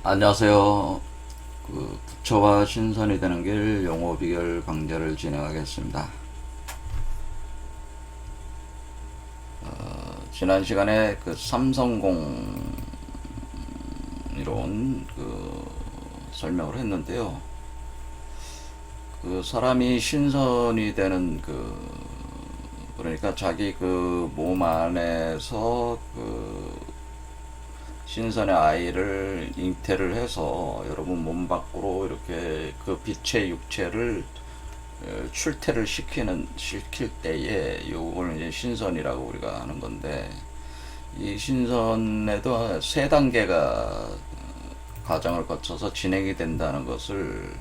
안녕하세요. 부처와 신선이 되는 길 용어 비결 강좌를 진행하겠습니다. 지난 시간에 삼성공 이론 설명을 했는데요. 사람이 신선이 되는 그러니까 자기 몸 안에서 신선의 아이를 잉태를 해서 여러분 몸 밖으로 이렇게 빛의 육체를 출태를 시킬 때에 요거는 이제 신선이라고 우리가 하는 건데, 이 신선에도 세 단계가 과정을 거쳐서 진행이 된다는 것을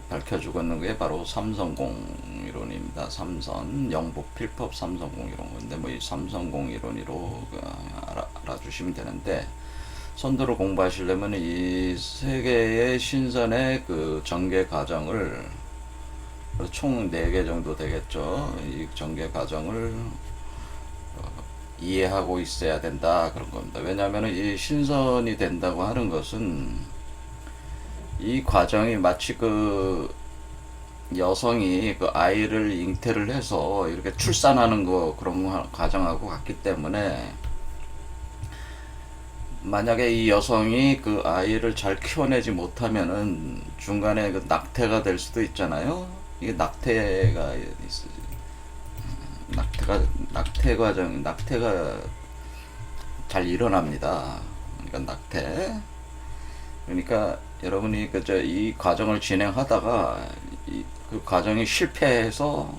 밝혀주고 있는 게 바로 삼성공 이론입니다. 삼선, 영복, 필법, 삼성공 이론 건데, 이 삼성공 이론으로 알아주시면 되는데, 선두를 공부하시려면 이 세 개의 신선의 전개 과정을 총 4개 정도 되겠죠. 이 전개 과정을 이해하고 있어야 된다 그런 겁니다. 왜냐하면 이 신선이 된다고 하는 것은 이 과정이 마치 여성이 아이를 잉태를 해서 이렇게 출산하는 그런 과정하고 같기 때문에, 만약에 이 여성이 아이를 잘 키워내지 못하면은 중간에 낙태가 될 수도 있잖아요. 이게 낙태가 잘 일어납니다. 그러니까 낙태. 그러니까 여러분이 이 과정을 진행하다가 그 과정이 실패해서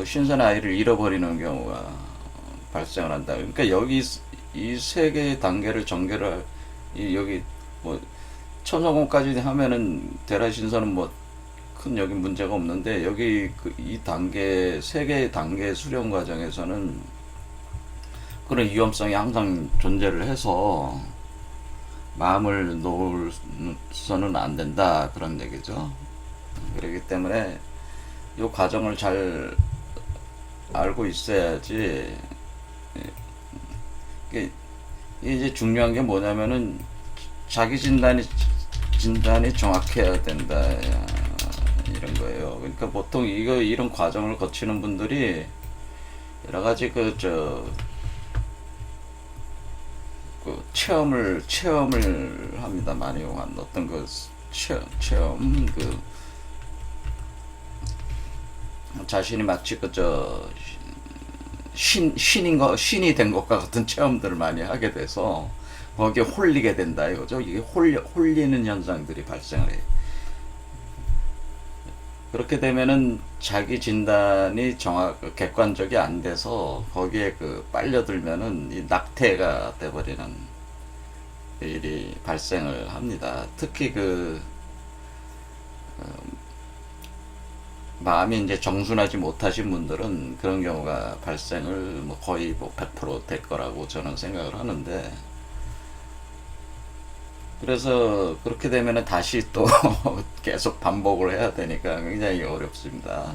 신선의 아이를 잃어버리는 경우가 발생을 한다. 그러니까 여기 이 세 개의 단계를 전개를 여기 천성공까지 하면은 대라 신선은 큰 여기 문제가 없는데, 여기 이 단계 세 개의 단계 수련 과정에서는 그런 위험성이 항상 존재를 해서 마음을 놓을서는 안 된다 그런 얘기죠. 그렇기 때문에 이 과정을 잘 알고 있어야지. 이게 이제 중요한 게 뭐냐면은 자기 진단이 정확해야 된다 이런 거예요. 그러니까 보통 이런 과정을 거치는 분들이 여러 가지 체험을 합니다. 많이 어떤 체험 자신이 마치 신이 된 것과 같은 체험들을 많이 하게 돼서 거기에 홀리게 된다 이거죠. 이게 홀리는 현상들이 발생을 해요. 그렇게 되면은 자기 진단이 객관적이 안 돼서 거기에 빨려들면은 이 낙태가 돼버리는 일이 발생을 합니다. 특히 마음이 이제 정순하지 못하신 분들은 그런 경우가 발생을 거의 100%될 거라고 저는 생각을 하는데, 그래서 그렇게 되면은 다시 또 계속 반복을 해야 되니까 굉장히 어렵습니다.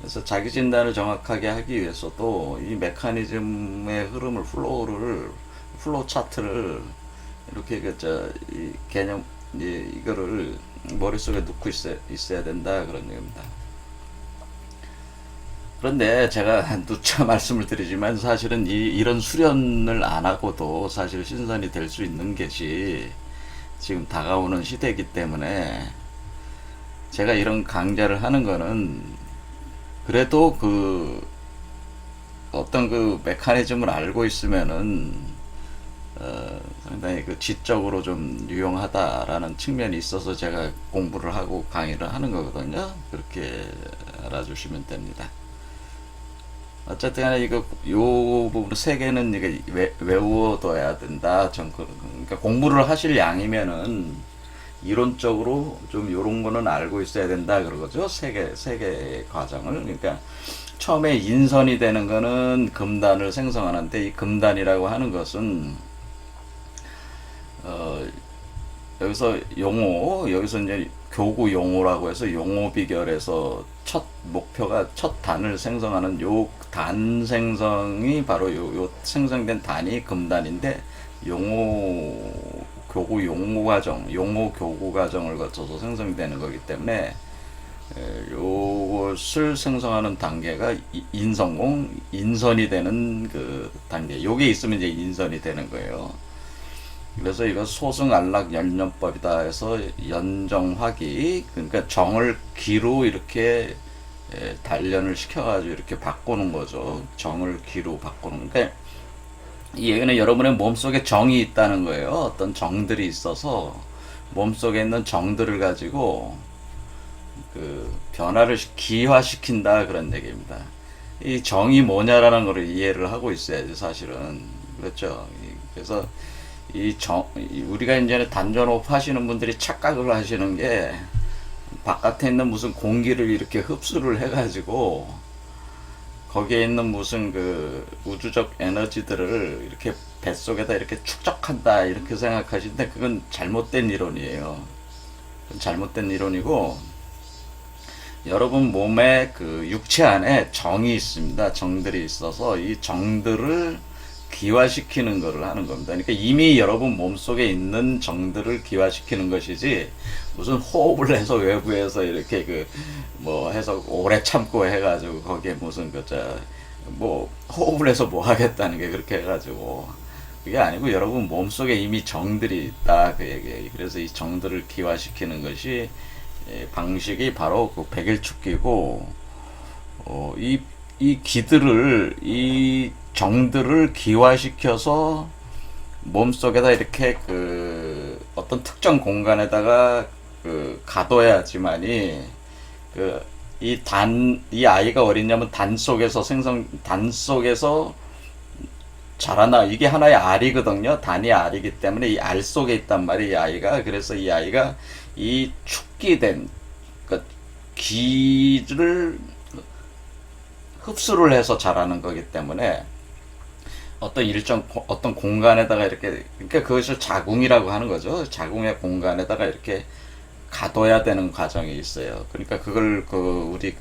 그래서 자기 진단을 정확하게 하기 위해서도 이 메커니즘의 흐름을 플로우 차트를 이렇게 이 개념 이거를 머릿속에 넣고 있어야 된다 그런 얘기입니다. 그런데 제가 누차 말씀을 드리지만 사실은 이런 수련을 안 하고도 사실 신선이 될 수 있는 것이 지금 다가오는 시대이기 때문에, 제가 이런 강좌를 하는 거는 그래도 어떤 메커니즘을 알고 있으면은 상당히 지적으로 좀 유용하다라는 측면이 있어서 제가 공부를 하고 강의를 하는 거거든요. 그렇게 알아주시면 됩니다. 어쨌든 간에 요 부분 세 개는 이게 외워둬야 된다. 그러니까 공부를 하실 양이면은 이론적으로 좀 요런 거는 알고 있어야 된다 그러죠. 세 개 과정을. 그러니까 처음에 인선이 되는 거는 금단을 생성하는데, 이 금단이라고 하는 것은 여기서 이제 교구 용어라고 해서 용어 비결에서 첫 목표가 첫 단을 생성하는 요 단 생성이 바로 요 생성된 단이 금단인데, 용호 교구 용모 과정, 용모 교구 과정을 거쳐서 생성되는 거기 때문에 요것을 생성하는 단계가 인성공, 인선이 되는 그 단계. 요게 있으면 이제 인선이 되는 거예요. 그래서 이거 소승 안락 연련법이다 해서 연정화기, 그러니까 정을 기로 이렇게 단련을 시켜가지고 이렇게 바꾸는 거죠. 정을 기로 바꾸는. 그러니까 이 얘기는 여러분의 몸속에 정이 있다는 거예요. 어떤 정들이 있어서 몸속에 있는 정들을 가지고 그 변화를 기화시킨다 그런 얘기입니다. 이 정이 뭐냐라는 걸 이해를 하고 있어야지 사실은. 그렇죠. 그래서 우리가 이제 단전호흡 하시는 분들이 착각을 하시는 게 바깥에 있는 무슨 공기를 이렇게 흡수를 해가지고 거기에 있는 무슨 그 우주적 에너지들을 이렇게 뱃속에다 이렇게 축적한다 이렇게 생각하시는데 그건 잘못된 이론이에요. 그건 잘못된 이론이고, 여러분 몸에 그 육체 안에 정이 있습니다. 정들이 있어서 이 정들을 기화시키는 것을 하는 겁니다. 그러니까 이미 여러분 몸속에 있는 정들을 기화시키는 것이지 무슨 호흡을 해서 외부에서 이렇게 그 뭐 해서 오래 참고 해가지고 거기에 무슨 뭐 호흡을 해서 뭐 하겠다는 게 그렇게 해가지고 그게 아니고 여러분 몸속에 이미 정들이 있다 그 얘기예요. 그래서 이 정들을 기화시키는 것이 방식이 바로 그 백일축기고, 이 정들을 기화시켜서 몸속에다 이렇게 그 어떤 특정 공간에다가 그 가둬야지만이 이 아이가 어리냐면 단 속에서 자라나, 이게 하나의 알이거든요. 단이 알이기 때문에 이 알 속에 있단 말이에요, 이 아이가. 그래서 이 아이가 이 축기된, 그러니까 기를 흡수를 해서 자라는 거기 때문에 어떤 공간에다가 이렇게, 그러니까 그것을 자궁이라고 하는 거죠. 자궁의 공간에다가 이렇게 가둬야 되는 과정이 있어요. 그러니까 그걸 우리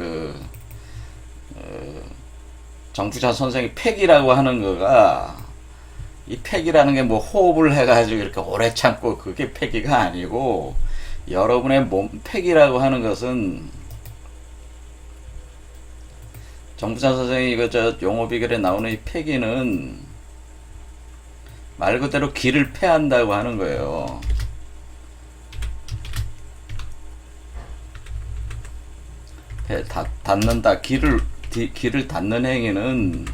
정부자 선생이 팩이라고 하는 거가, 이 팩이라는 게 뭐 호흡을 해가지고 이렇게 오래 참고 그게 팩이가 아니고, 여러분의 몸 팩이라고 하는 것은 정부자 선생이 용어 비결에 나오는 이 팩이는 말 그대로 기를 패한다고 하는 거예요. 닫는다. 기를 닫는 행위는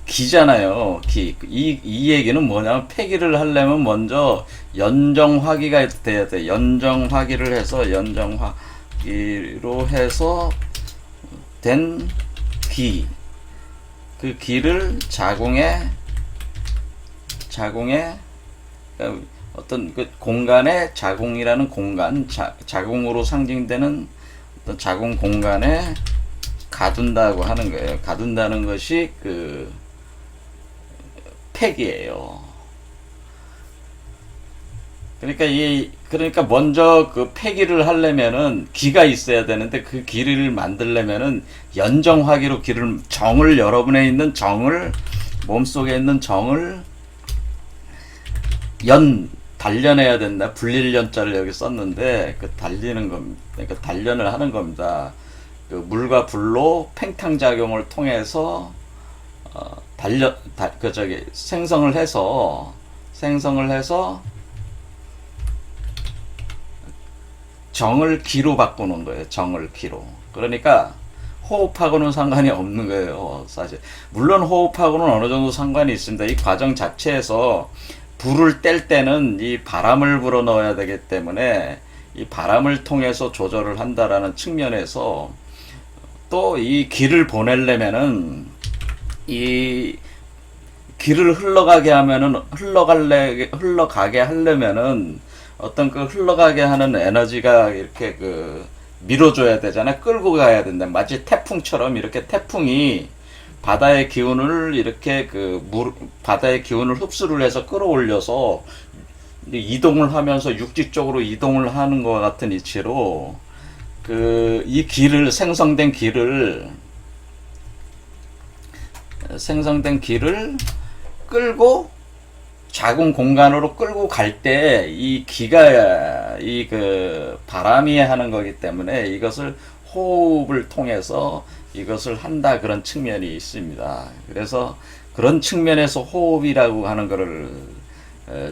기잖아요. 이 얘기는 뭐냐면 폐기를 하려면 먼저 연정화기가 돼야 돼. 연정화기로 해서 된 기. 그 기를 자궁에 어떤 그 공간에, 자궁이라는 공간, 자궁으로 상징되는 어떤 자궁 공간에 가둔다고 하는 거예요. 가둔다는 것이 그 팩이에요. 그러니까 먼저 그 폐기를 하려면은 기가 있어야 되는데, 그 기를 만들려면은 연정화기로 여러분에 있는 정을, 몸속에 있는 정을 단련해야 된다. 불릴연자를 여기 썼는데, 그러니까 단련을 하는 겁니다. 그 물과 불로 팽탕작용을 통해서, 생성을 해서 정을 기로 바꾸는 거예요. 정을 기로. 그러니까 호흡하고는 상관이 없는 거예요, 사실. 물론 호흡하고는 어느 정도 상관이 있습니다. 이 과정 자체에서 불을 뗄 때는 이 바람을 불어 넣어야 되기 때문에 이 바람을 통해서 조절을 한다라는 측면에서, 또 이 기를 보내려면은 이 기를 흘러가게 하려면은 어떤 그 흘러가게 하는 에너지가 이렇게 밀어줘야 되잖아요. 끌고 가야 된다. 마치 태풍처럼 이렇게 태풍이 바다의 기운을 이렇게 바다의 기운을 흡수를 해서 끌어올려서 이동을 하면서 육지 쪽으로 이동을 하는 것 같은 이치로 이 생성된 기를 끌고 작은 공간으로 끌고 갈 때 이 기가 이 그 바람이 하는 거기 때문에 이것을 호흡을 통해서 이것을 한다 그런 측면이 있습니다. 그래서 그런 측면에서 호흡이라고 하는 것을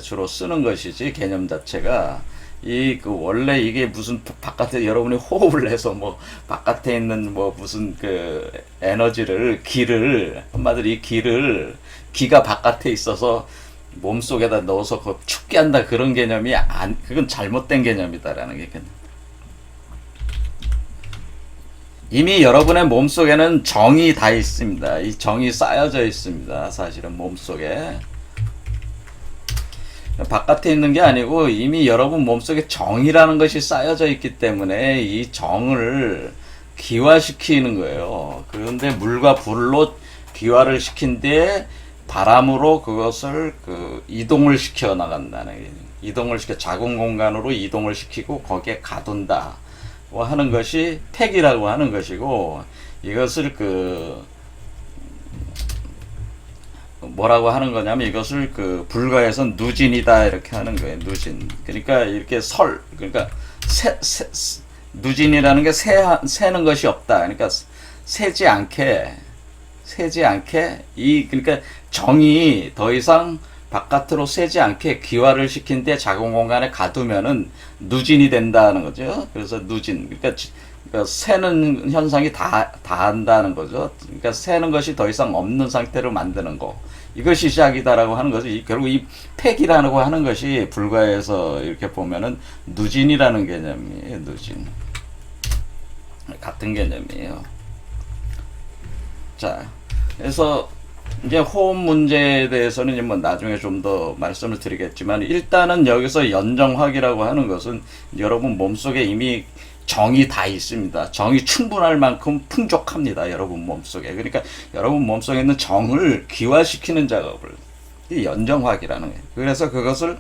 주로 쓰는 것이지 개념 자체가 이 그 원래 이게 무슨 바깥에 여러분이 호흡을 해서 뭐 바깥에 있는 뭐 무슨 그 에너지를 기를 한마디로 이 기가 바깥에 있어서 몸속에다 넣어서 그 춥게 한다 그런 개념이 그건 잘못된 개념이다라는 게 이미 여러분의 몸속에는 정이 다 있습니다. 이 정이 쌓여져 있습니다. 사실은 몸속에 바깥에 있는 게 아니고 이미 여러분 몸속에 정이라는 것이 쌓여져 있기 때문에 이 정을 기화시키는 거예요. 그런데 물과 불로 기화를 시킨 뒤에 바람으로 그것을 그 이동을 시켜 나간다는 게 이동을 시켜 작은 공간으로 이동을 시키고 거기에 가둔다 하는 것이 팩이라고 하는 것이고 이것을 그 뭐라고 하는 거냐면 이것을 그 불가에서 누진이다 이렇게 하는 거예요. 누진. 그러니까 이렇게 그러니까 누진이라는 게 새는 것이 없다. 그러니까 새지 않게 그러니까 정이 더 이상 바깥으로 새지 않게 기화를 시킨 데 작은 공간에 가두면은 누진이 된다는 거죠. 그래서 누진. 그러니까 새는 현상이 다 한다는 거죠. 그러니까 새는 것이 더 이상 없는 상태로 만드는 거. 이것이 시작이다라고 하는 거죠. 결국 이 팩이라고 하는 것이 불가에서 이렇게 보면은 누진이라는 개념이에요. 누진. 같은 개념이에요. 자, 그래서 이제 호흡 문제에 대해서는 이제 뭐 나중에 좀 더 말씀을 드리겠지만 일단은 여기서 연정학이라고 하는 것은 여러분 몸속에 이미 정이 다 있습니다. 정이 충분할 만큼 풍족합니다. 여러분 몸속에. 그러니까 여러분 몸속에 있는 정을 기화시키는 작업을 이 연정학이라는 거예요. 그래서 그것을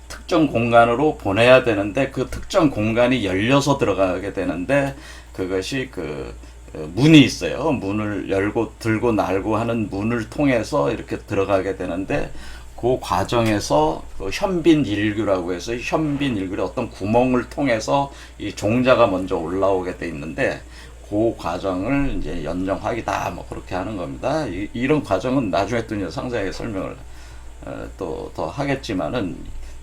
특정 공간으로 보내야 되는데 그 특정 공간이 열려서 들어가게 되는데 그것이 그 문이 있어요. 문을 열고 들고 날고 하는 문을 통해서 이렇게 들어가게 되는데 그 과정에서 그 현빈일규라고 해서 현빈일규의 어떤 구멍을 통해서 이 종자가 먼저 올라오게 돼 있는데 그 과정을 이제 연정학이다 뭐 그렇게 하는 겁니다. 이런 과정은 나중에 또 이제 상세하게 설명을 또 더 하겠지만은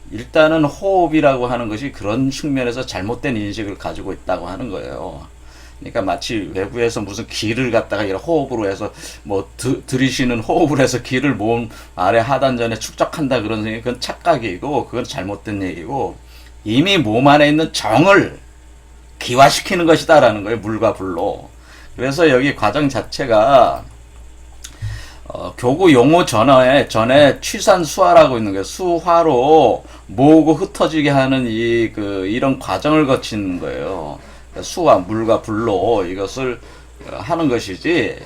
일단은 호흡이라고 하는 것이 그런 측면에서 잘못된 인식을 가지고 있다고 하는 거예요. 그러니까 마치 외부에서 무슨 기를 갖다가 이런 호흡으로 해서 뭐 들이쉬는 호흡을 해서 기를 몸 아래 하단전에 축적한다 그런 생각이 그건 착각이고 그건 잘못된 얘기고 이미 몸 안에 있는 정을 기화시키는 것이다라는 거예요. 물과 불로. 그래서 여기 과정 자체가 교구 용어 전에 취산수화라고 있는 거예요. 수화로 모으고 흩어지게 하는 이런 과정을 거치는 거예요. 수와 물과 불로 이것을 하는 것이지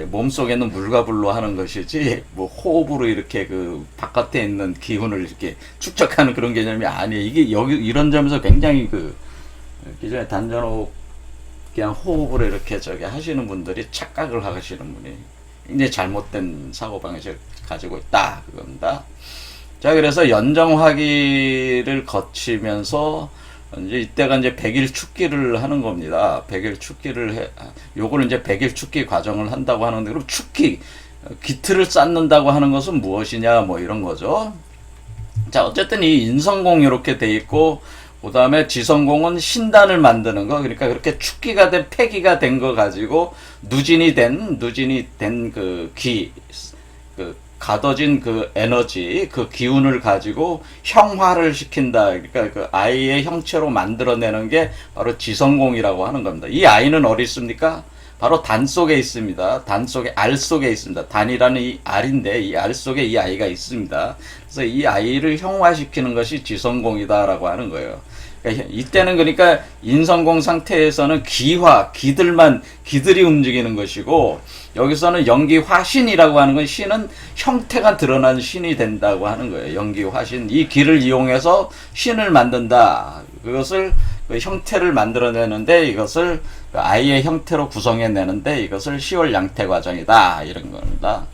몸속에 있는 물과 불로 하는 것이지 뭐 호흡으로 이렇게 그 바깥에 있는 기운을 이렇게 축적하는 그런 개념이 아니에요. 이게 여기 이런 점에서 굉장히 그 기존에 단전호 그냥 호흡으로 이렇게 하시는 분들이 착각을 하시는 분이 굉장히 잘못된 사고방식을 가지고 있다 그겁니다. 자, 그래서 연정화기를 거치면서 이제 이때가 이제 100일 축기를 하는 겁니다. 100일 축기를 요거를 이제 100일 축기 과정을 한다고 하는데 그럼 축기 기틀을 쌓는다고 하는 것은 무엇이냐 뭐 이런 거죠. 자, 어쨌든 이 인성공 이렇게 돼 있고 그다음에 지성공은 신단을 만드는 거. 그러니까 그렇게 축기가 된 폐기가 된 거 가지고 누진이 된 가둬진 그 에너지, 그 기운을 가지고 형화를 시킨다. 그러니까 그 아이의 형체로 만들어내는 게 바로 지성공이라고 하는 겁니다. 이 아이는 어디 있습니까? 바로 단 속에 있습니다. 단 속에, 알 속에 있습니다. 단이라는 이 알인데 이 알 속에 이 아이가 있습니다. 그래서 이 아이를 형화시키는 것이 지성공이다라고 하는 거예요. 이때는 그러니까 인성공 상태에서는 기들이 움직이는 것이고 여기서는 연기화신이라고 하는 건 신은 형태가 드러난 신이 된다고 하는 거예요. 연기화신. 이 기를 이용해서 신을 만든다. 그것을 그 형태를 만들어내는데 이것을 아이의 형태로 구성해내는데 이것을 시월양태 과정이다. 이런 겁니다.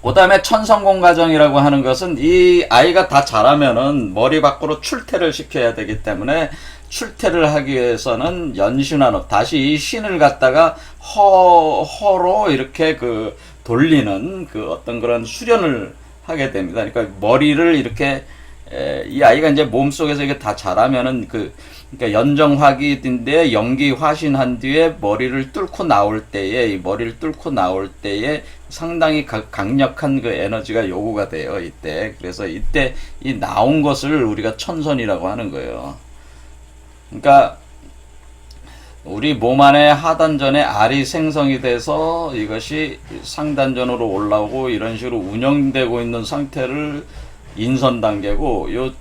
그다음에 천성공 과정이라고 하는 것은 이 아이가 다 자라면은 머리 밖으로 출퇴를 시켜야 되기 때문에 출퇴를 하기 위해서는 연신환호 다시 이 신을 갖다가 허로 이렇게 그 돌리는 그 어떤 그런 수련을 하게 됩니다. 그러니까 머리를 이렇게 이 아이가 이제 몸속에서 이게 다 자라면은 그러니까 연정화기인데 연기 화신한 뒤에 머리를 뚫고 나올 때에 이 머리를 뚫고 나올 때에 상당히 강력한 그 에너지가 요구가 돼요. 이때 그래서 이때 이 나온 것을 우리가 천선이라고 하는 거예요. 그러니까 우리 몸 안에 하단전에 알이 생성이 돼서 이것이 상단전으로 올라오고 이런 식으로 운영되고 있는 상태를 인선 단계고 요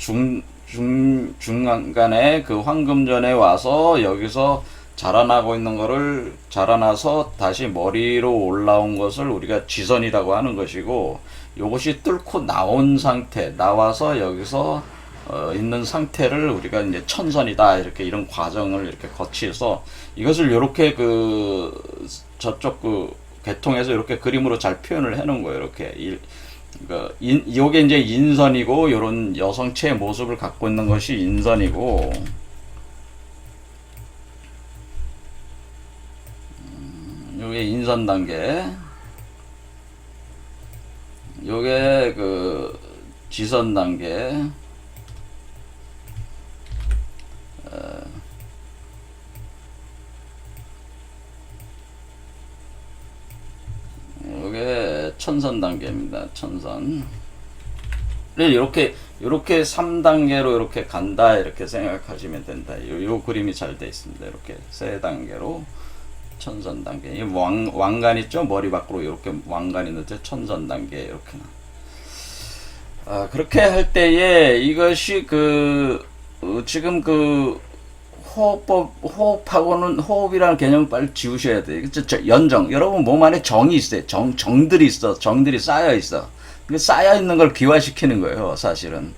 중간에 그 황금전에 와서 여기서 자라나고 있는 거를 자라나서 다시 머리로 올라온 것을 우리가 지선이라고 하는 것이고 요것이 뚫고 나온 상태 나와서 여기서 있는 상태를 우리가 이제 천선이다 이렇게 이런 과정을 이렇게 거치해서 이것을 이렇게 그 저쪽 그 계통에서 이렇게 그림으로 잘 표현을 해놓은 거예요. 이렇게 요게 이제 인선이고 요런 여성체의 모습을 갖고 있는 것이 인선이고 요게 인선 단계 요게 그 지선 단계 요게 천선 단계입니다. 천선. 이렇게 3단계로 이렇게 간다 이렇게 생각하시면 된다. 요 그림이 잘 돼 있습니다. 이렇게 세 단계로 천선 단계. 이 왕관 있죠? 머리 밖으로 이렇게 왕관 있는데 천선 단계 이렇게. 그렇게 할 때에 이것이 지금 호흡하고는 호흡이라는 개념을 빨리 지우셔야 돼요. 연정. 여러분 몸 안에 정이 있어요. 정들이 있어. 정들이 쌓여 있어. 그 쌓여 있는 걸 기화시키는 거예요, 사실은.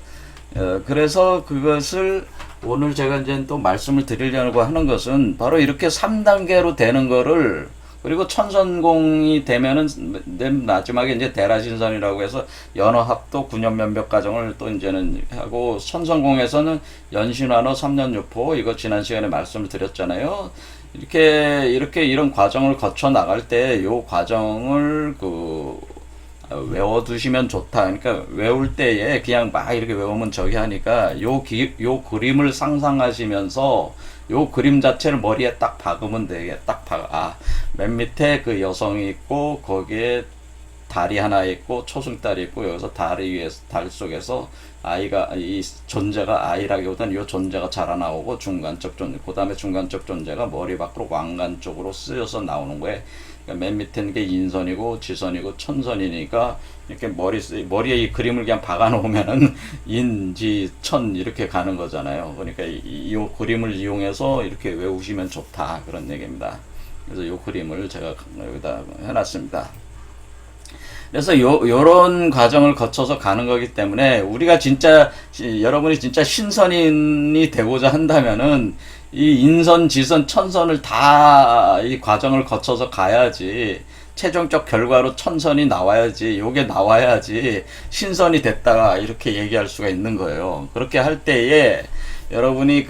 그래서 그것을 오늘 제가 이제 또 말씀을 드리려고 하는 것은 바로 이렇게 3단계로 되는 거를 그리고 천선공이 되면은 맨 마지막에 이제 대라신선이라고 해서 연어합도 9년 면벽 과정을 또 이제는 하고 천선공에서는 연신환호 3년 유포 이거 지난 시간에 말씀을 드렸잖아요. 이렇게 이런 과정을 거쳐 나갈 때 요 과정을 외워두시면 좋다. 그러니까 외울 때에 그냥 막 이렇게 외우면 저기 하니까 요 그림을 상상하시면서 요 그림 자체를 머리에 딱 박으면 되게 맨 밑에 그 여성이 있고 거기에 달이 하나 있고 초승달이 있고 여기서 달 속에서 아이가 이 존재가 아이라기보다는 이 존재가 자라나오고 중간적 존재 그 다음에 중간적 존재가 머리 밖으로 왕관 쪽으로 쓰여서 나오는 거예요. 그러니까 맨 밑에 있는 게 인선이고 지선이고 천선이니까 이렇게 머리에 이 그림을 그냥 박아 놓으면은 인지 천 이렇게 가는 거잖아요. 그러니까 이 그림을 이용해서 이렇게 외우시면 좋다 그런 얘기입니다. 그래서 이 그림을 제가 여기다 해놨습니다. 그래서 요런 과정을 거쳐서 가는 거기 때문에 우리가 진짜 여러분이 진짜 신선인이 되고자 한다면은 이 인선, 지선, 천선을 다 이 과정을 거쳐서 가야지 최종적 결과로 천선이 나와야지 요게 나와야지 신선이 됐다 이렇게 얘기할 수가 있는 거예요. 그렇게 할 때에 여러분이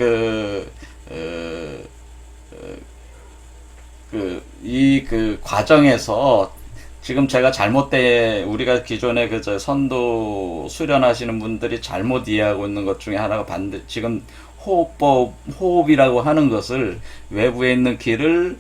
이 과정에서 지금 제가 우리가 기존에 선도 수련하시는 분들이 잘못 이해하고 있는 것 중에 하나가 지금 호흡이라고 하는 것을 외부에 있는 기를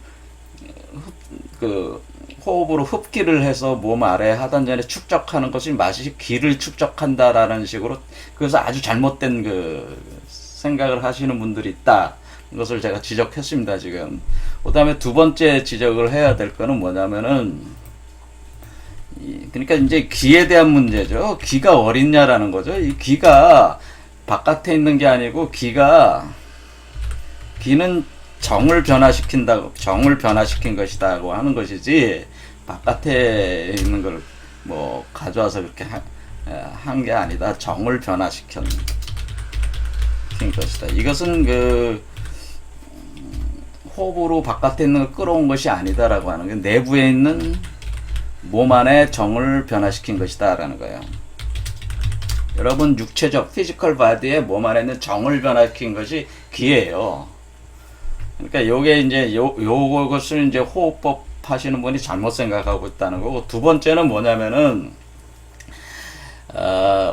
호흡으로 흡기를 해서 몸 아래 하단전에 축적하는 것이 마치 기를 축적한다라는 식으로 그래서 아주 잘못된 생각을 하시는 분들이 있다. 것을 제가 지적했습니다, 지금. 그 다음에 두 번째 지적을 해야 될 거는 뭐냐면은, 그러니까 이제 기에 대한 문제죠. 기가 어딨냐라는 거죠. 이 기가 바깥에 있는 게 아니고, 기는 정을 변화시킨 것이다고 하는 것이지, 바깥에 있는 걸 가져와서 그렇게 한 게 아니다. 정을 변화시킨 것이다. 이것은 호흡으로 바깥에 있는 걸 끌어온 것이 아니다라고 하는 게 내부에 있는 몸 안의 정을 변화시킨 것이다 라는 거예요. 여러분 육체적 피지컬 바디의 몸 안에 있는 정을 변화시킨 것이 기예요. 그러니까 요게 이제 요것을 이제 호흡법 하시는 분이 잘못 생각하고 있다는 거고, 두 번째는 뭐냐면은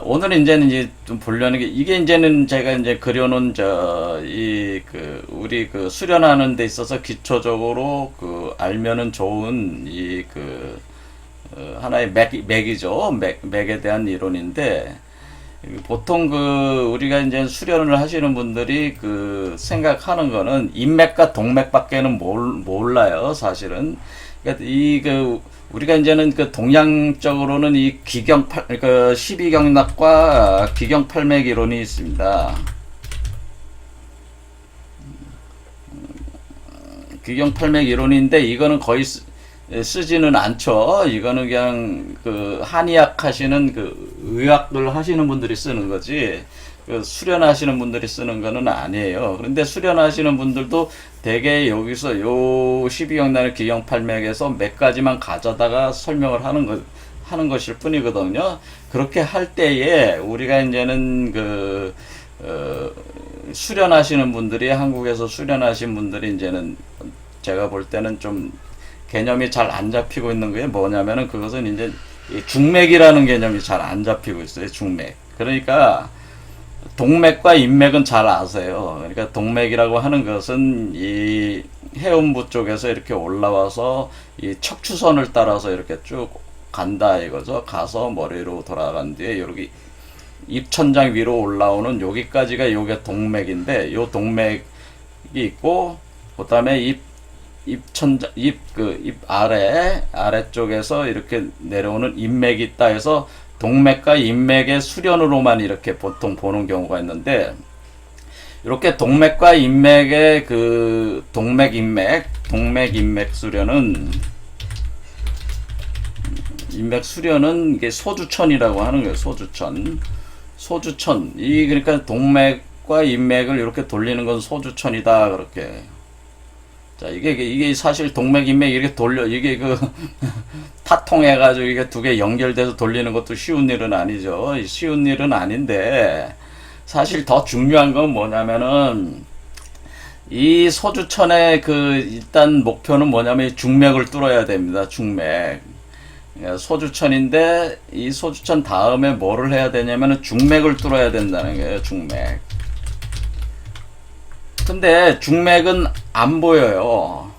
오늘 이제 좀 보려는 게, 이게 이제는 제가 이제 그려놓은 우리 수련하는 데 있어서 기초적으로 알면은 좋은 하나의 맥이죠. 맥에 대한 이론인데, 보통 우리가 이제 수련을 하시는 분들이 생각하는 거는 인맥과 동맥밖에는 몰라요, 사실은. 그러니까 우리가 이제는 동양적으로는 이 12경락과 기경팔맥 이론이 있습니다. 기경팔맥 이론인데, 이거는 거의 쓰지는 않죠. 이거는 그냥 한의학 하시는 의학을 하시는 분들이 쓰는 거지, 수련하시는 분들이 쓰는 거는 아니에요. 그런데 수련하시는 분들도 대개 여기서 요 12경락의 기경팔맥에서 몇 가지만 가져다가 설명을 하는 것일 뿐이거든요. 그렇게 할 때에 우리가 이제는 수련하시는 분들이, 한국에서 수련하신 분들이 이제는 제가 볼 때는 좀 개념이 잘 안 잡히고 있는 게 뭐냐면은, 그것은 이제 중맥이라는 개념이 잘 안 잡히고 있어요. 중맥. 그러니까 동맥과 인맥은 잘 아세요. 그러니까 동맥이라고 하는 것은 이 해음부 쪽에서 이렇게 올라와서 이 척추선을 따라서 이렇게 쭉 간다 이거죠. 가서 머리로 돌아간 뒤에 이렇게 입천장 위로 올라오는 여기까지가 요게 동맥인데, 요 동맥이 있고, 그 다음에 입 아래쪽에서 이렇게 내려오는 인맥이 있다 해서 동맥과 인맥의 수련으로만 이렇게 보통 보는 경우가 있는데, 이렇게 동맥과 인맥의 동맥 인맥 수련은, 인맥 수련은 이게 소주천이라고 하는 거예요. 소주천. 그러니까 동맥과 인맥을 이렇게 돌리는 건 소주천이다, 그렇게. 자, 이게 사실 동맥, 인맥 이렇게 이게 타통해가지고 이게 두 개 연결돼서 돌리는 것도 쉬운 일은 아니죠. 쉬운 일은 아닌데, 사실 더 중요한 건 뭐냐면은, 이 소주천의 일단 목표는 뭐냐면 중맥을 뚫어야 됩니다. 중맥. 소주천인데, 이 소주천 다음에 뭐를 해야 되냐면은 중맥을 뚫어야 된다는 거예요. 중맥. 근데 중맥은 안 보여요.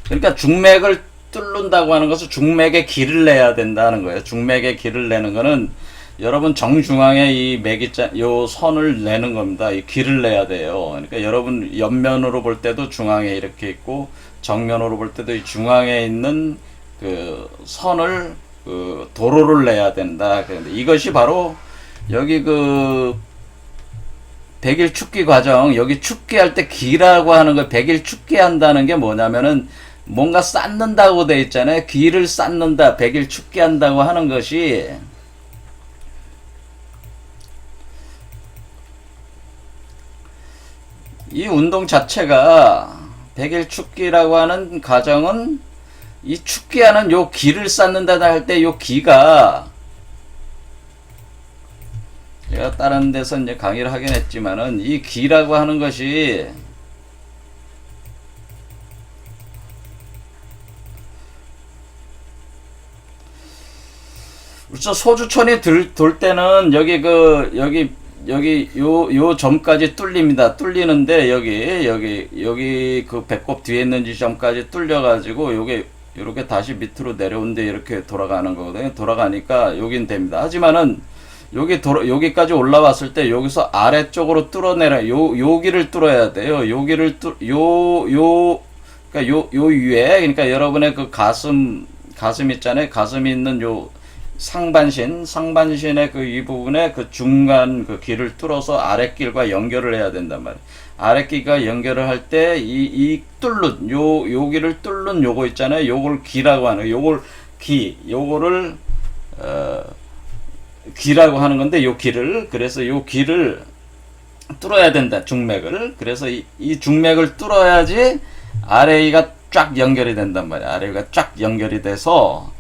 그러니까 중맥을 뚫는다고 하는 것은 중맥에 길을 내야 된다는 거예요. 중맥에 길을 내는 거는, 여러분 정중앙에 이 요 선을 내는 겁니다. 이 길을 내야 돼요. 그러니까 여러분 옆면으로 볼 때도 중앙에 이렇게 있고, 정면으로 볼 때도 이 중앙에 있는 선을 도로를 내야 된다. 그런데 이것이 바로 여기 백일 축기 과정, 여기 축기할 때 기라고 하는 거, 백일 축기한다는 게 뭐냐면은 뭔가 쌓는다고 돼 있잖아요. 기를 쌓는다, 백일 축기한다고 하는 것이, 이 운동 자체가, 백일 축기라고 하는 과정은 이 축기하는 요 기를 쌓는다 할 때 요 기가, 제가 다른 데서 이제 강의를 하긴 했지만은, 이 기라고 하는 것이 그렇죠. 소주천이 돌 때는 여기 요 점까지 뚫립니다. 뚫리는데 여기 배꼽 뒤에 있는 지점까지 뚫려가지고 요게 이렇게 다시 밑으로 내려오는데 이렇게 돌아가는 거거든요. 돌아가니까 여긴 됩니다. 하지만은 여기까지 올라왔을 때 여기서 아래쪽으로 여기를 뚫어야 돼요. 여기를 그러니까 요 위에, 그러니까 여러분의 가슴 있잖아요. 가슴이 있는 요 상반신의 이 부분에 중간 길을 뚫어서 아랫길과 연결을 해야 된단 말이에요. 아랫길과 연결을 할 때 여기를 뚫는 요거 있잖아요. 요걸 기라고 하는, 요거를 기라고 하는 건데, 그래서 요 기를 뚫어야 된다, 중맥을. 그래서 이 중맥을 뚫어야지 아래가 쫙 연결이 된단 말이야. 아래가 쫙 연결이 돼서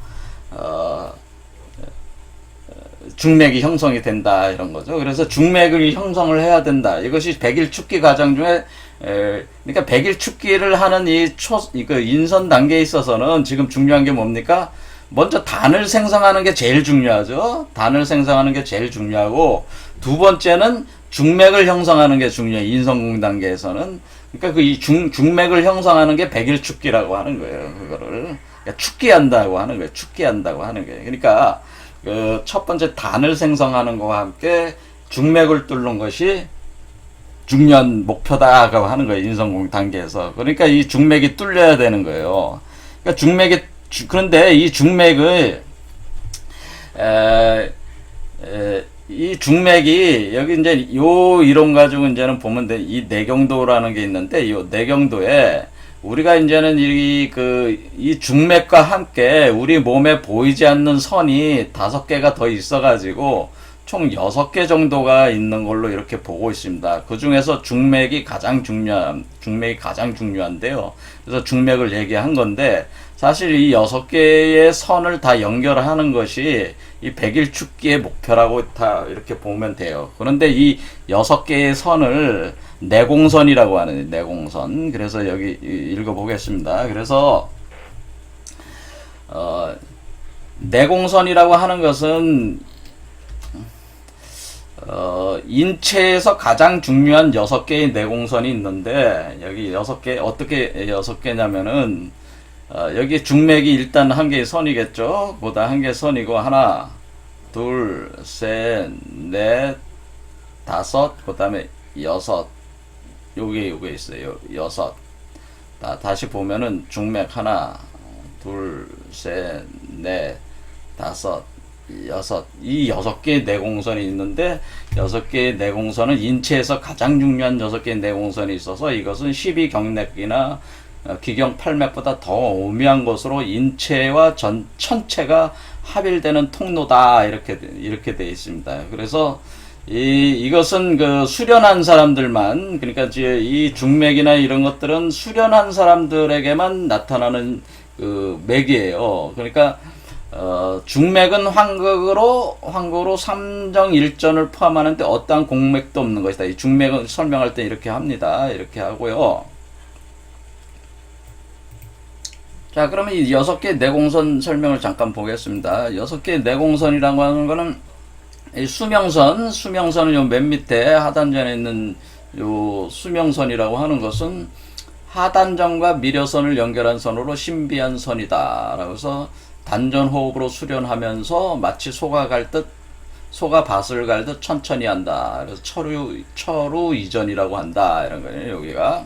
중맥이 형성이 된다 이런 거죠. 그래서 중맥을 형성을 해야 된다. 이것이 백일 축기 과정 중에 그러니까 백일 축기를 하는 그 인선 단계에 있어서는 지금 중요한 게 뭡니까? 먼저 단을 생성하는 게 제일 중요하죠. 단을 생성하는 게 제일 중요하고 두 번째는 중맥을 형성하는 게 중요해요. 인성공 단계에서는. 그러니까 이 중맥을 형성하는 게 백일 축기라고 하는 거예요. 그거를 그러니까 축기한다고 하는 거예요. 축기한다고 하는 거예요. 그러니까 그 첫 번째 단을 생성하는 것과 함께 중맥을 뚫는 것이 중요한 목표다라고 하는 거예요. 인성공 단계에서. 그러니까 이 중맥이 뚫려야 되는 거예요. 그러니까 그런데 이 중맥을 이 중맥이 여기 이제 요 이론 가지고 이제는 보면 돼. 이 내경도라는 게 있는데 이 내경도에 우리가 이제는 이 중맥과 함께 우리 몸에 보이지 않는 선이 5개가 더 있어가지고 총 6개 정도가 있는 걸로 이렇게 보고 있습니다. 그 중에서 중맥이 가장 중요한데요. 그래서 중맥을 얘기한 건데, 사실 이 6개의 선을 다 연결하는 것이 이 백일축기의 목표라고 다 이렇게 보면 돼요. 그런데 이 6개의 선을 내공선이라고 하는 내공선. 그래서 여기 읽어보겠습니다. 그래서 내공선이라고 하는 것은 인체에서 가장 중요한 6개의 내공선이 있는데, 여기 6개 어떻게 6개냐면은 여기 중맥이 일단 한 개의 선이겠죠. 보다 한 개의 선이고 하나, 둘, 셋, 넷, 다섯, 그다음에 여섯. 요게 있어요. 여섯. 다시 보면은 중맥 하나, 둘, 셋, 넷, 다섯, 여섯. 이 6개의 내공선이 있는데 6개의 내공선은 인체에서 가장 중요한 6개의 내공선이 있어서 이것은 12경맥이나 기경 8맥보다 더 오묘한 것으로 인체와 천체가 합일되는 통로다 이렇게 되어 있습니다. 그래서 이것은 그 수련한 사람들만, 그러니까 이 중맥이나 이런 것들은 수련한 사람들에게만 나타나는 그 맥이에요. 그러니까 중맥은 환극으로 3정 1전을 포함하는데 어떠한 공맥도 없는 것이다. 이 중맥은 설명할 때 이렇게 합니다. 이렇게 하고요. 자, 그러면 이 6개 내공선 설명을 잠깐 보겠습니다. 6개 내공선이라고 하는 거는 이 수명선은 요 맨 밑에 하단전에 있는 요 수명선이라고 하는 것은 하단전과 미려선을 연결한 선으로 신비한 선이다. 라고 해서 단전 호흡으로 수련하면서 마치 소가 밭을 갈듯 천천히 한다. 그래서 철우 이전이라고 한다. 이런 거예요, 여기가.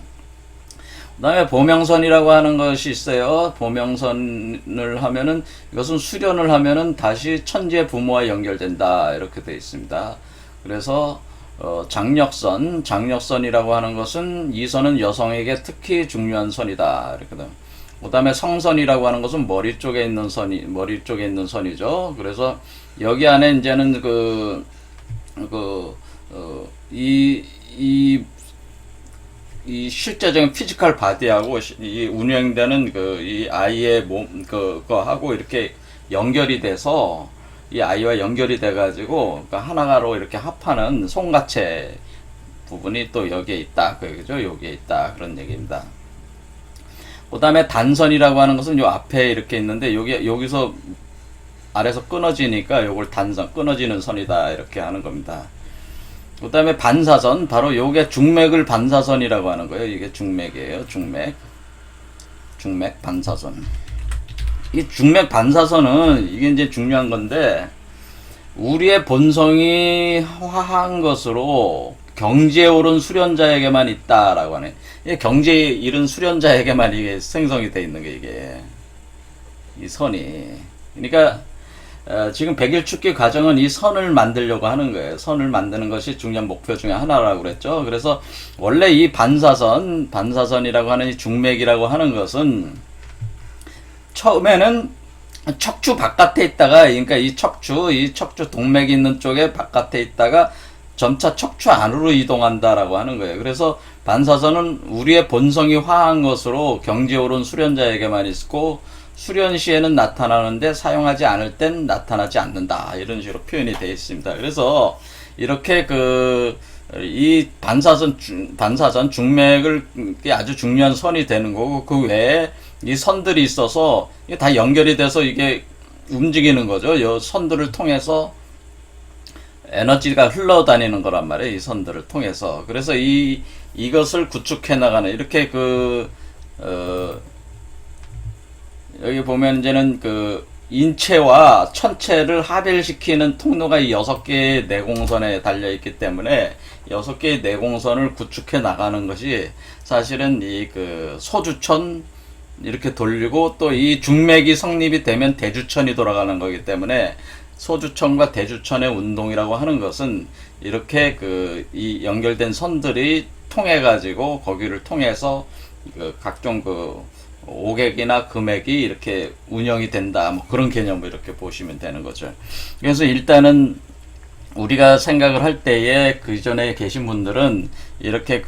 그 다음에 보명선이라고 하는 것이 있어요. 보명선을 하면은, 이것은 수련을 하면은 다시 천재 부모와 연결된다. 이렇게 되어 있습니다. 그래서, 장력선이라고 하는 것은 이 선은 여성에게 특히 중요한 선이다. 이렇게 됩니다. 그 다음에 성선이라고 하는 것은 머리 쪽에 있는 선이죠. 그래서 여기 안에 이제는 이 실제적인 피지컬 바디하고 이 운영되는 이 아이의 몸, 그거하고 이렇게 연결이 돼서 이 아이와 연결이 돼가지고 하나로 이렇게 합하는 송가체 부분이 또 여기에 있다. 그죠? 여기에 있다. 그런 얘기입니다. 그 다음에 단선이라고 하는 것은 요 앞에 이렇게 있는데, 여기서 아래서 끊어지니까 요걸 끊어지는 선이다. 이렇게 하는 겁니다. 그 다음에 반사선, 바로 요게 중맥을 반사선이라고 하는 거예요. 이게 중맥이에요. 중맥 반사선. 이 중맥 반사선은 이게 이제 중요한 건데, 우리의 본성이 화한 것으로 경지에 오른 수련자에게만 있다라고 하네. 경지에 이른 수련자에게만 이게 생성이 돼 있는 게 이게 이 선이. 그러니까 지금 백일축기 과정은 이 선을 만들려고 하는 거예요. 선을 만드는 것이 중요한 목표 중에 하나라고 그랬죠. 그래서 원래 이 반사선이라고 하는 이 중맥이라고 하는 것은 처음에는 척추 바깥에 있다가, 그러니까 이 척추 동맥이 있는 쪽에 바깥에 있다가 점차 척추 안으로 이동한다라고 하는 거예요. 그래서 반사선은 우리의 본성이 화한 것으로 경지오른 수련자에게만 있고 수련 시에는 나타나는데 사용하지 않을 땐 나타나지 않는다. 이런 식으로 표현이 되어 있습니다. 그래서 이렇게 이 반사선 중맥을 아주 중요한 선이 되는 거고, 그 외에 이 선들이 있어서 이게 다 연결이 돼서 이게 움직이는 거죠. 이 선들을 통해서 에너지가 흘러다니는 거란 말이에요. 이 선들을 통해서. 그래서 이것을 구축해 나가는, 이렇게 여기 보면 이제는 인체와 천체를 합일시키는 통로가 이 6개의 내공선에 달려 있기 때문에 6개의 내공선을 구축해 나가는 것이 사실은 소주천 이렇게 돌리고, 또 이 중맥이 성립이 되면 대주천이 돌아가는 거기 때문에 소주천과 대주천의 운동이라고 하는 것은 이렇게 이 연결된 선들이 통해 가지고 거기를 통해서 각종 오객이나 금액이 이렇게 운영이 된다, 뭐 그런 개념을 이렇게 보시면 되는 거죠. 그래서 일단은 우리가 생각을 할 때에 그 전에 계신 분들은 이렇게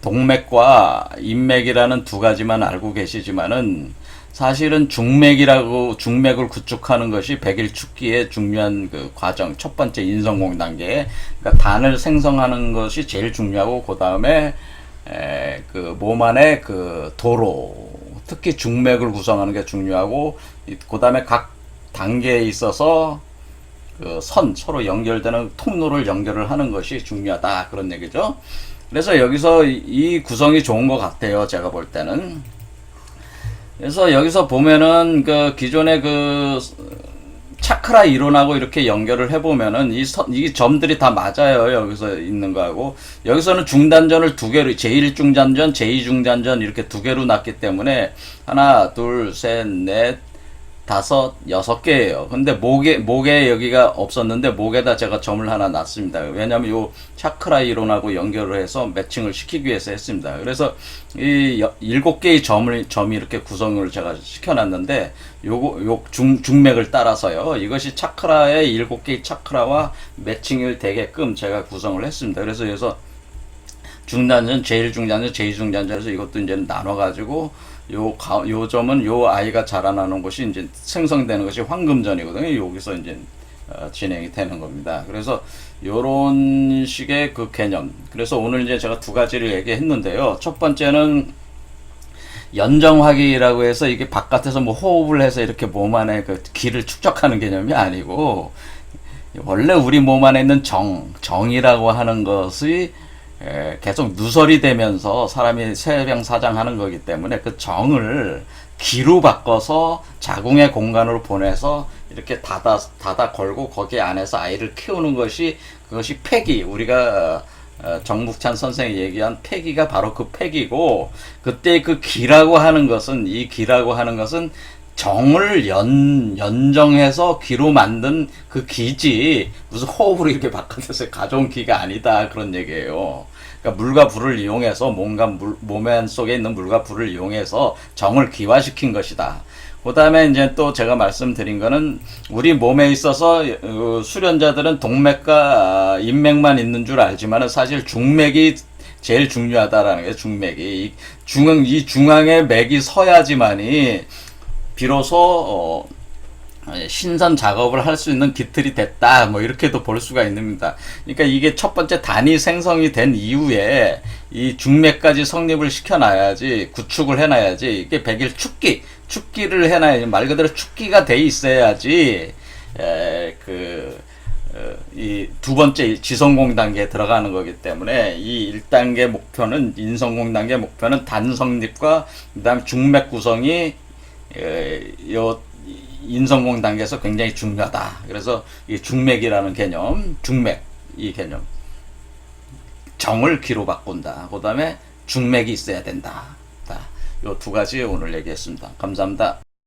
동맥과 인맥이라는 두 가지만 알고 계시지만은, 사실은 중맥을 구축하는 것이 백일축기의 중요한 과정, 첫 번째 인성공 단계. 그러니까 단을 생성하는 것이 제일 중요하고, 그 다음에 몸 안에 도로, 특히 중맥을 구성하는 게 중요하고, 그 다음에 각 단계에 있어서 서로 연결되는 통로를 연결을 하는 것이 중요하다, 그런 얘기죠. 그래서 여기서 이 구성이 좋은 것 같아요, 제가 볼 때는. 그래서 여기서 보면은 기존의 차크라 이론하고 이렇게 연결을 해보면은 이 점들이 다 맞아요. 여기서 있는 거하고. 여기서는 중단전을 두 개로, 제1중단전, 제2중단전 이렇게 두 개로 놨기 때문에 하나, 둘, 셋, 넷, 다섯, 6개예요. 근데 목에 여기가 없었는데 목에다 제가 점을 하나 놨습니다. 왜냐면 요 차크라 이론하고 연결을 해서 매칭을 시키기 위해서 했습니다. 그래서 이 7개의 점이 이렇게 구성을 제가 시켜놨는데, 요 중맥을 따라서요. 이것이 차크라의 7개의 차크라와 매칭이 되게끔 제가 구성을 했습니다. 그래서 여기서 중단전, 제1중단전, 제2중단전에서 이것도 이제 나눠가지고, 요 점은 요 아이가 자라나는 곳이 이제 생성되는 것이 황금전이거든요. 여기서 이제 진행이 되는 겁니다. 그래서 요런 식의 개념. 그래서 오늘 이제 제가 두 가지를 얘기했는데요. 첫 번째는 연정화기라고 해서 이게 바깥에서 뭐 호흡을 해서 이렇게 몸 안에 기를 축적하는 개념이 아니고, 원래 우리 몸 안에 있는 정이라고 하는 것이 계속 누설이 되면서 사람이 세병사장하는 거기 때문에 그 정을 기로 바꿔서 자궁의 공간으로 보내서 이렇게 닫아 걸고 거기 안에서 아이를 키우는 것이, 그것이 폐기, 우리가 정묵찬 선생이 얘기한 폐기가 바로 그 폐기고, 그때 이 기라고 하는 것은 정을 연정해서 기로 만든 그 기지, 무슨 호흡으로 이렇게 바깥에서 가져온 기가 아니다, 그런 얘기예요. 그러니까 물과 불을 이용해서 몸 안 속에 있는 물과 불을 이용해서 정을 기화시킨 것이다. 그 다음에 이제 또 제가 말씀드린 거는, 우리 몸에 있어서 수련자들은 동맥과 인맥만 있는 줄 알지만은 사실 중맥이 제일 중요하다라는 게, 중맥이 이 중앙에 맥이 서야지만이 비로소 신선 작업을 할 수 있는 기틀이 됐다, 뭐 이렇게도 볼 수가 있습니다. 그러니까 이게 첫 번째 단이 생성이 된 이후에 이 중맥까지 성립을 시켜놔야지, 구축을 해놔야지, 이게 100일 축기를 해놔야지, 말 그대로 축기가 돼 있어야지 이 두 번째 지성공 단계에 들어가는 거기 때문에, 이 1단계 목표는, 인성공 단계 목표는 단 성립과 그 다음에 중맥 구성이 인성공 단계에서 굉장히 중요하다. 그래서 이 중맥이라는 개념, 이 개념, 정을 기로 바꾼다. 그 다음에 중맥이 있어야 된다. 요 두 가지 오늘 얘기했습니다. 감사합니다.